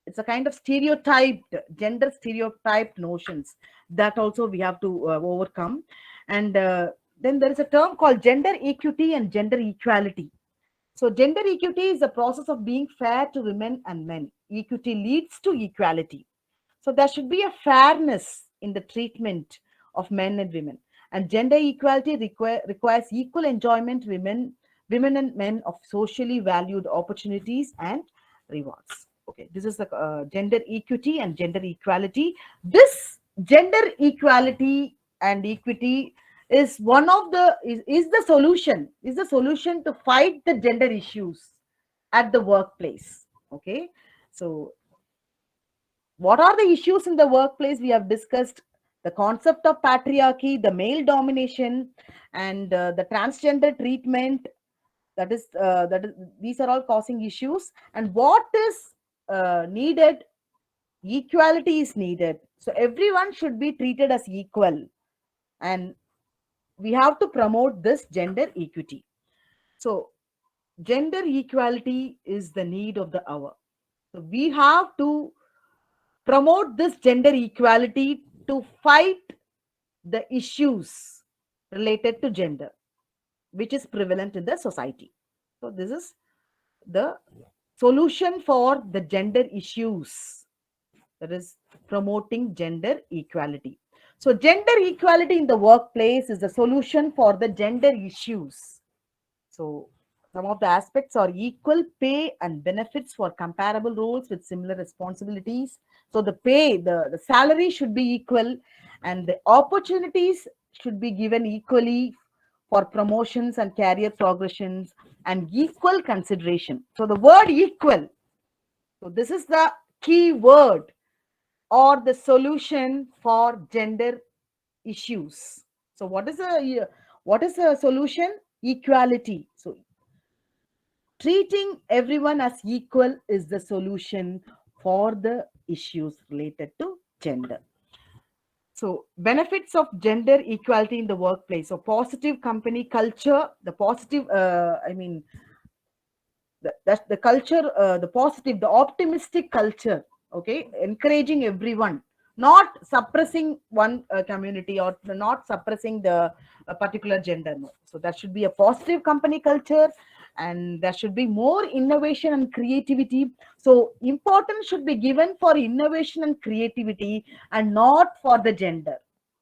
it's a kind of gender stereotyped notions that also we have to overcome. And then there is a term called gender equity and gender equality. So gender equity is the process of being fair to women and men. Equity leads to equality. So there should be a fairness in the treatment of men and women. And gender equality requires equal enjoyment women and men of socially valued opportunities and rewards. Okay, this is the gender equity and gender equality. This gender equality and equity is one of the is the solution to fight the gender issues at the workplace. Okay, so what are the issues in the workplace? We have discussed the concept of patriarchy, the male domination, and the transgender treatment. These are all causing issues. And what is needed? Equality is needed. So everyone should be treated as equal, and we have to promote this gender equity. So gender equality is the need of the hour. So we have to promote this gender equality to fight the issues related to gender, which is prevalent in the society. So this is the solution for the gender issues, that is promoting gender equality. So gender equality in the workplace is the solution for the gender issues. So some of the aspects are equal pay and benefits for comparable roles with similar responsibilities. So the pay, the salary should be equal, and the opportunities should be given equally for promotions and career progressions, and equal consideration. So the word equal, so this is the key word or the solution for gender issues. So what is the solution? Equality. So treating everyone as equal is the solution for the issues related to gender. So benefits of gender equality in the workplace. So positive company culture, the positive, that's the culture, the positive, the optimistic culture. Okay, encouraging everyone not suppressing one community or not suppressing the particular gender. No. So that should be a positive company culture, and there should be more innovation and creativity. So importance should be given for innovation and creativity and not for the gender.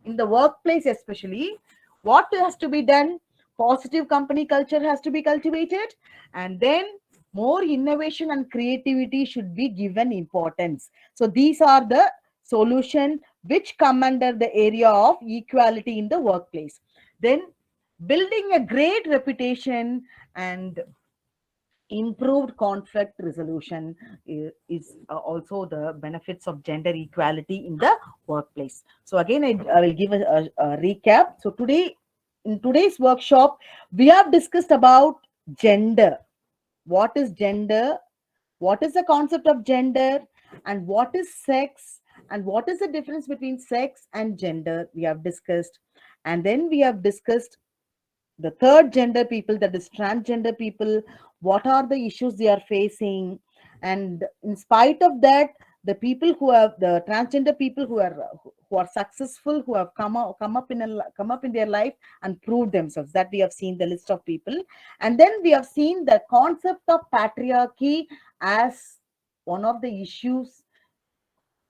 In the workplace especially, what has to be done? Positive company culture has to be cultivated, and then more innovation and creativity should be given importance. So these are the solution which come under the area of equality in the workplace. Then building a great reputation and improved conflict resolution is also the benefits of gender equality in the workplace. So again, I will give a recap. So today, in today's workshop, we have discussed about gender. What is gender? What is the concept of gender? And what is sex? And what is the difference between sex and gender? We have discussed. And then we have discussed the third gender people, that is transgender people, what are the issues they are facing. And in spite of that, the people who have the transgender people who are successful, who have come up in their life and proved themselves, that we have seen the list of people. And then we have seen the concept of patriarchy as one of the issues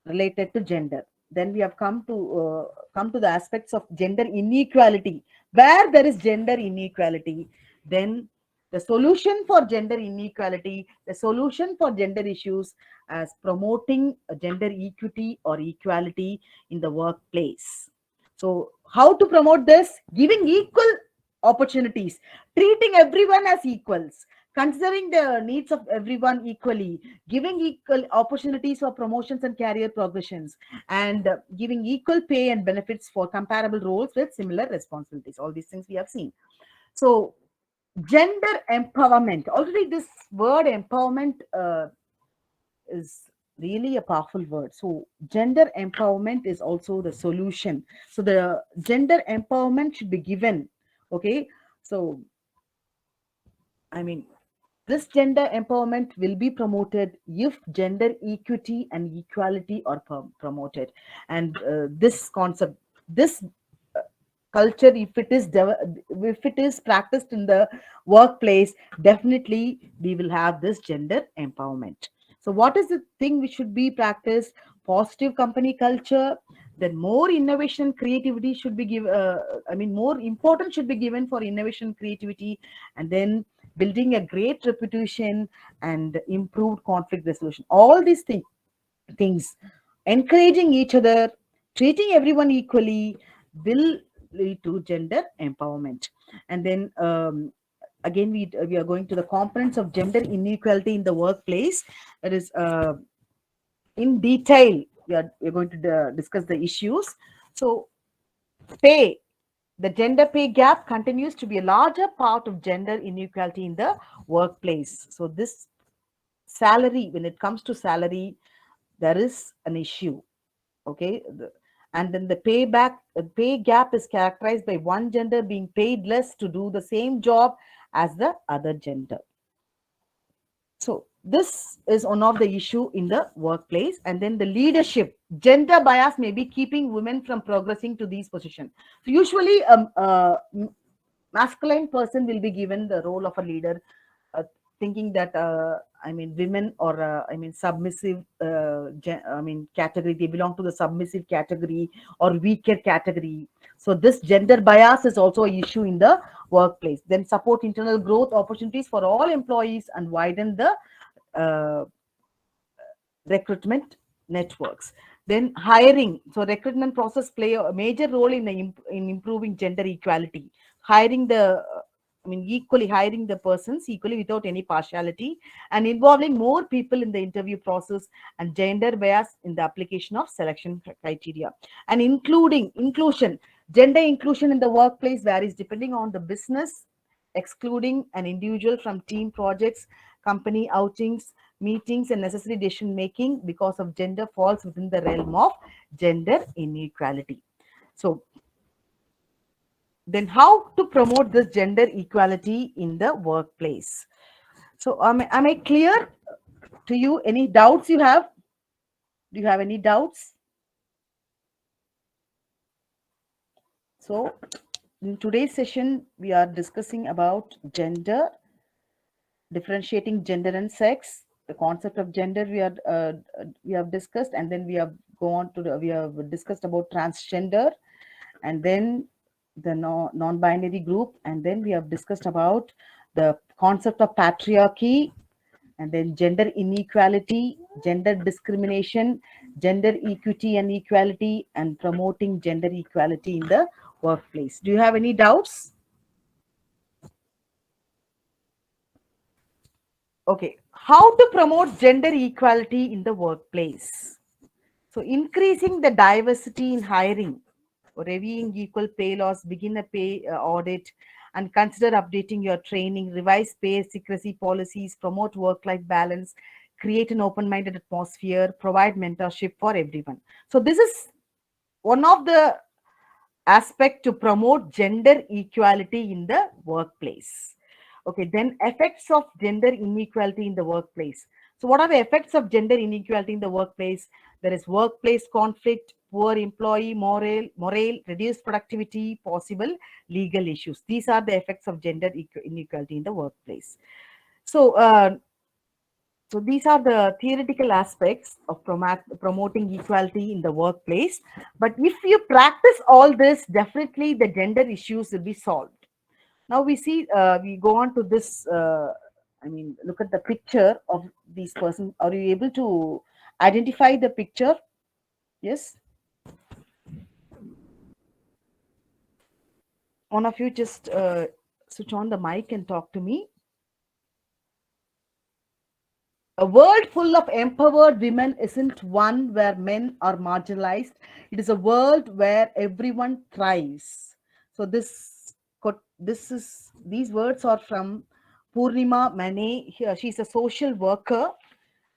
related to gender. Then we have come to the aspects of gender inequality, where there is gender inequality. Then the solution for gender inequality, the solution for gender issues, as promoting gender equity or equality in the workplace. So how to promote this? Giving equal opportunities, treating everyone as equals, considering the needs of everyone equally, giving equal opportunities for promotions and career progressions, and giving equal pay and benefits for comparable roles with similar responsibilities. All these things we have seen. So gender empowerment, already this word empowerment is really a powerful word. So gender empowerment is also the solution. So the gender empowerment should be given. Okay, so I mean, this gender empowerment will be promoted if gender equity and equality are promoted. And this concept, this culture, if it is practiced in the workplace, definitely we will have this gender empowerment. So what is the thing which should be practiced? Positive company culture. Then more innovation and creativity should be given. More importance should be given for innovation and creativity. And then building a great reputation and improved conflict resolution. All these things, encouraging each other, treating everyone equally, will lead to gender empowerment. And then again, we are going to the components of gender inequality in the workplace. That is in detail. We're going to discuss the issues. So pay. The gender pay gap continues to be a larger part of gender inequality in the workplace. So this salary, when it comes to salary, there is an issue. Okay. And then the pay gap is characterized by one gender being paid less to do the same job as the other gender. So this is one of the issue in the workplace. And then the leadership, gender bias may be keeping women from progressing to these positions. So usually masculine person will be given the role of a leader, thinking that women or submissive category, they belong to the submissive category or weaker category. So this gender bias is also an issue in the workplace. Then support internal growth opportunities for all employees and widen the recruitment networks. Then hiring. So recruitment process play a major role in improving gender equality. Hiring equally hiring the persons equally without any partiality, and involving more people in the interview process, and gender bias in the application of selection criteria. And inclusion. Gender inclusion in the workplace varies depending on the business. Excluding an individual from team projects, company outings, meetings, and necessary decision making because of gender falls within the realm of gender inequality. So then how to promote this gender equality in the workplace? So am I clear to you? Any doubts you have? Do you have any doubts? So in today's session, we are discussing about gender, differentiating gender and sex. The concept of gender we have discussed, and then we have we have discussed about transgender, and then the non-binary group, and then we have discussed about the concept of patriarchy, and then gender inequality, gender discrimination, gender equity and equality, and promoting gender equality in the workplace. Do you have any doubts? Okay, how to promote gender equality in the workplace? So increasing the diversity in hiring, reviewing equal pay laws, begin a pay audit, and consider updating your training, revise pay secrecy policies, promote work-life balance, create an open-minded atmosphere, provide mentorship for everyone. So this is one of the aspect to promote gender equality in the workplace. Okay, then effects of gender inequality in the workplace. So what are the effects of gender inequality in the workplace? There is workplace conflict, poor employee morale, reduced productivity, possible legal issues. These are the effects of gender inequality in the workplace. So so these are the theoretical aspects of promoting equality in the workplace. But if you practice all this, definitely the gender issues will be solved. Now we see, we go on to this, look at the picture of these person. Are you able to identify the picture? Yes. One of you just switch on the mic and talk to me. A world full of empowered women isn't one where men are marginalized. It is a world where everyone thrives. So these words are from Purnima Mane. She's a social worker,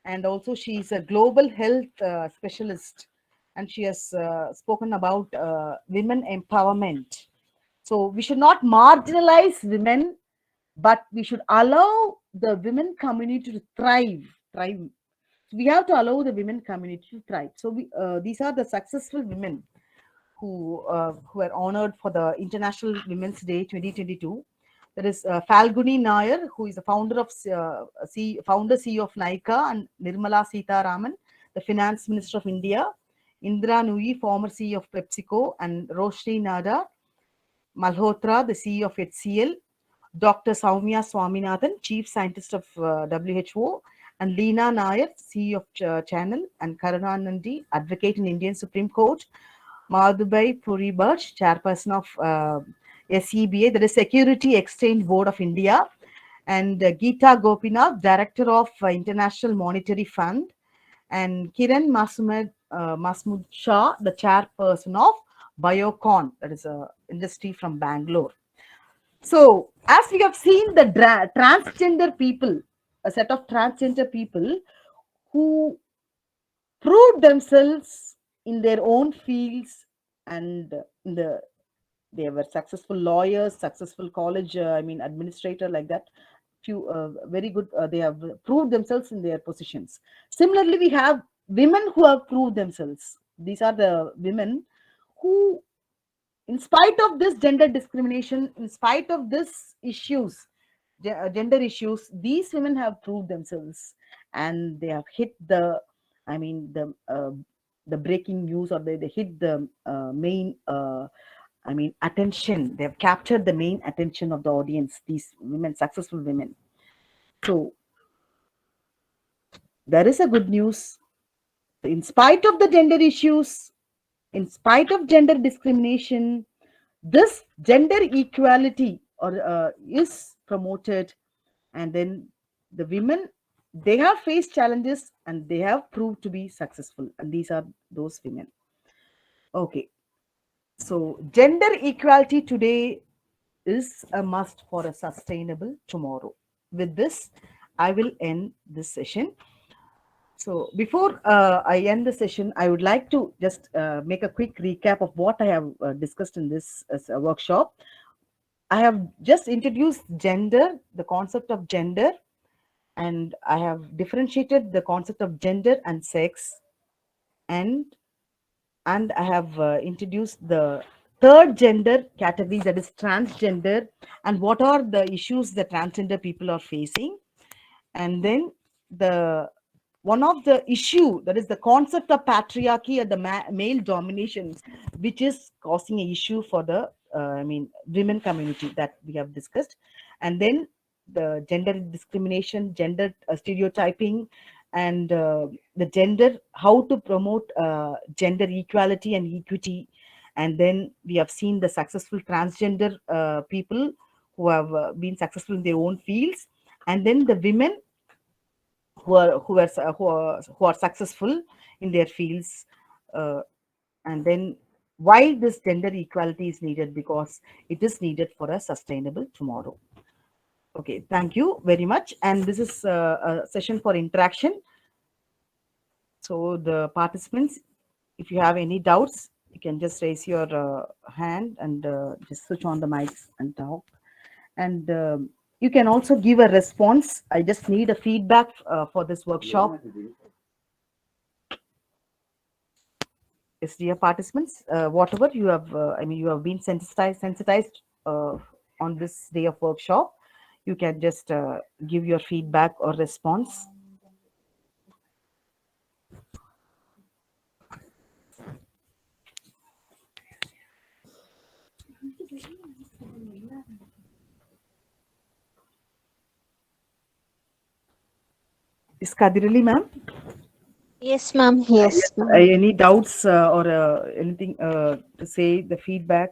and also she is a global health specialist, and she has spoken about women empowerment. So we should not marginalize women, but we should allow the women community to thrive. We have to allow the women community to thrive. So these are the successful women who are honored for the International Women's Day 2022. There is Falguni Nair, who is the founder of CEO of Nika, and Nirmala Sitharaman, the Finance Minister of India, Indra Nui, former CEO of PepsiCo, and Roshni Nada Malhotra, the CEO of HCL, Dr. Soumya Swaminathan, Chief Scientist of WHO, and Leena Nair, CEO of Channel, and Karunanandi, Advocate in Indian Supreme Court, Madurai Puribaj, Chairperson of SEBA, that is Security Exchange Board of India, and Geeta Gopinath, Director of International Monetary Fund, and Kiran Masmud Shah, the Chairperson of Biocon, that is a industry from Bangalore. So, as we have seen, the transgender people, a set of transgender people who proved themselves in their own fields, and they were successful lawyers, successful college, administrator, like that. Few very good, they have proved themselves in their positions. Similarly, we have women who have proved themselves. These are the women who, in spite of this gender discrimination, in spite of this issues, gender issues, these women have proved themselves, and they have hit the, the breaking news, or they hit the main, attention. They have captured the main attention of the audience. These women, successful women. So there is a good news. In spite of the gender issues, in spite of gender discrimination, this gender equality is promoted, and then the women, they have faced challenges and they have proved to be successful, and these are those women. Okay, so gender equality today is a must for a sustainable tomorrow. With this, I will end this session. So before I end the session, I would like to just make a quick recap of what I have discussed in this workshop. I have just introduced gender, the concept of gender, and I have differentiated the concept of gender and sex, and I have introduced the third gender category, that is transgender, and what are the issues that transgender people are facing. And then the one of the issue, that is the concept of patriarchy and the male domination, which is causing an issue for the women community, that we have discussed. And then the gender discrimination, gender stereotyping, and the gender, how to promote gender equality and equity. And then we have seen the successful transgender people who have been successful in their own fields, and then the women who are successful in their fields. And then why this gender equality is needed, because it is needed for a sustainable tomorrow. Okay, thank you very much. And this is a session for interaction. So the participants, if you have any doubts, you can just raise your hand and just switch on the mics and talk. And you can also give a response. I just need a feedback for this workshop. Yes, dear participants, whatever you have, you have been sensitized on this day of workshop, you can just give your feedback or response. Is Kadirali, ma'am? Yes, ma'am. Yes, ma'am. Any doubts or anything to say, the feedback?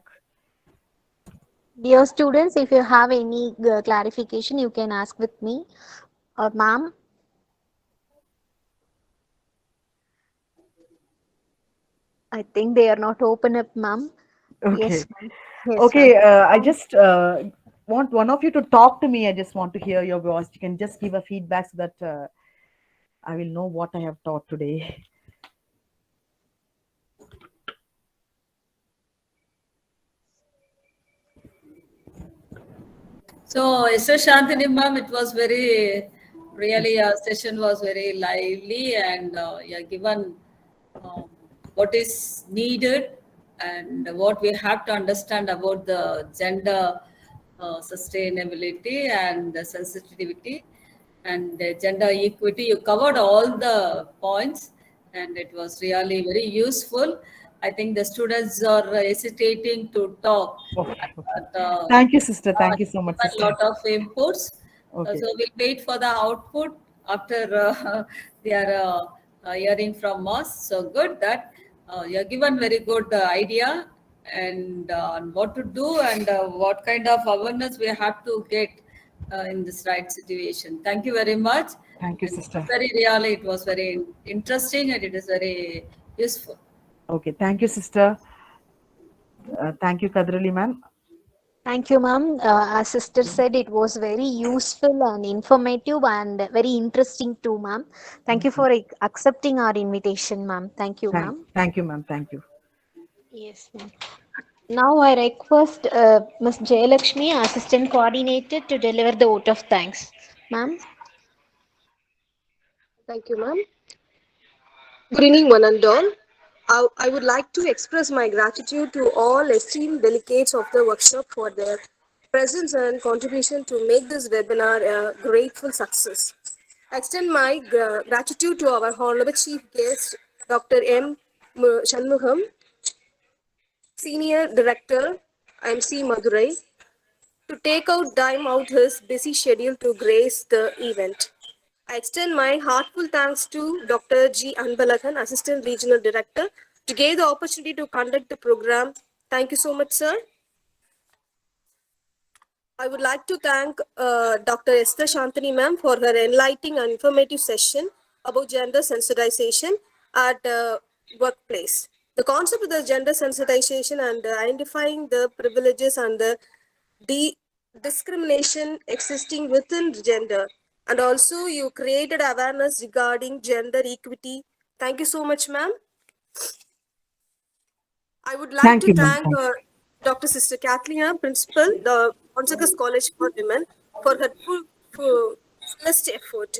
Dear students, if you have any clarification, you can ask with me or ma'am. I think they are not open up, ma'am. Okay. Yes, ma'am. Yes, Okay, ma'am. I just want one of you to talk to me. I just want to hear your voice. You can just give a feedback so that I will know what I have taught today. So, Esther Shantini ma'am, it was really our session was very lively, and you have given what is needed and what we have to understand about the gender sustainability and the sensitivity and the gender equity. You covered all the points, and it was really very useful. I think the students are hesitating to talk. Okay, okay. The Thank you, sister. Thank you so much, a sister. lot of inputs. Okay. So we'll wait for the output after they are hearing from us. So good that you are given very good idea and on what to do and what kind of awareness we have to get in this right situation. Thank you very much. Thank you, And sister. it was very interesting and it is very useful. Okay, thank you, sister. Thank you, Kadrali, ma'am. Thank you, ma'am. As sister said, it was very useful and informative and very interesting too, ma'am. Thank you for accepting our invitation, ma'am. Thank you, ma'am. Thank you, ma'am. Thank you. Yes, ma'am. Now I request Ms. Jayalakshmi, Assistant Coordinator, to deliver the vote of thanks. Ma'am. Thank you, ma'am. Good evening, one and all. I would like to express my gratitude to all esteemed delegates of the workshop for their presence and contribution to make this webinar a grateful success. I extend my gratitude to our Honorable Chief Guest, Dr. M. Shanmugam, Senior Director, IMC Madurai, to take out time out his busy schedule to grace the event. I extend my heartfelt thanks to Dr. G. Anbalagan, Assistant Regional Director, to give the opportunity to conduct the program. Thank you so much, sir. I would like to thank Dr. Esther Shantini ma'am for her enlightening and informative session about gender sensitization at workplace. The concept of the gender sensitization and identifying the privileges and the discrimination existing within gender. And also you created awareness regarding gender equity. Thank you so much, ma'am. I would like Thank to you, ma'am. thank Dr. Sister Kathleen, Principal, the Consequence College for Women, for her fullest effort.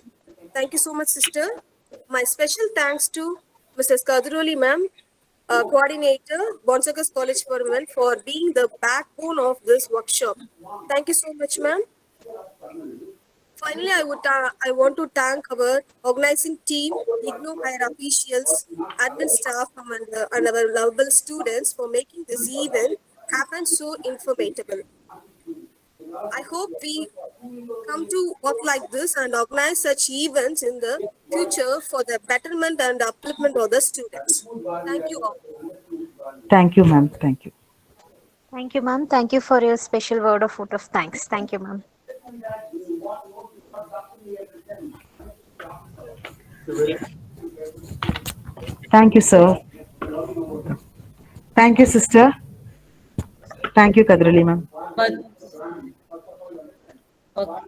Thank you so much, sister. My special thanks to Mrs. Kaduroli, ma'am, coordinator, Bonsakas College for Women, for being the backbone of this workshop. Thank you so much, ma'am. Finally, I want to thank our organizing team, IGNOU higher officials, admin staff, and our lovable students for making this event happen so informative. I hope we come to work like this and organize such events in the future for the betterment and upliftment of the students. Thank you all. Thank you, ma'am. Thank you. Thank you, ma'am. Thank you for your special vote of thanks. Thank you, ma'am. Thank you, sir. Thank you, sister. Thank you, Kadrali, ma'am. But, okay.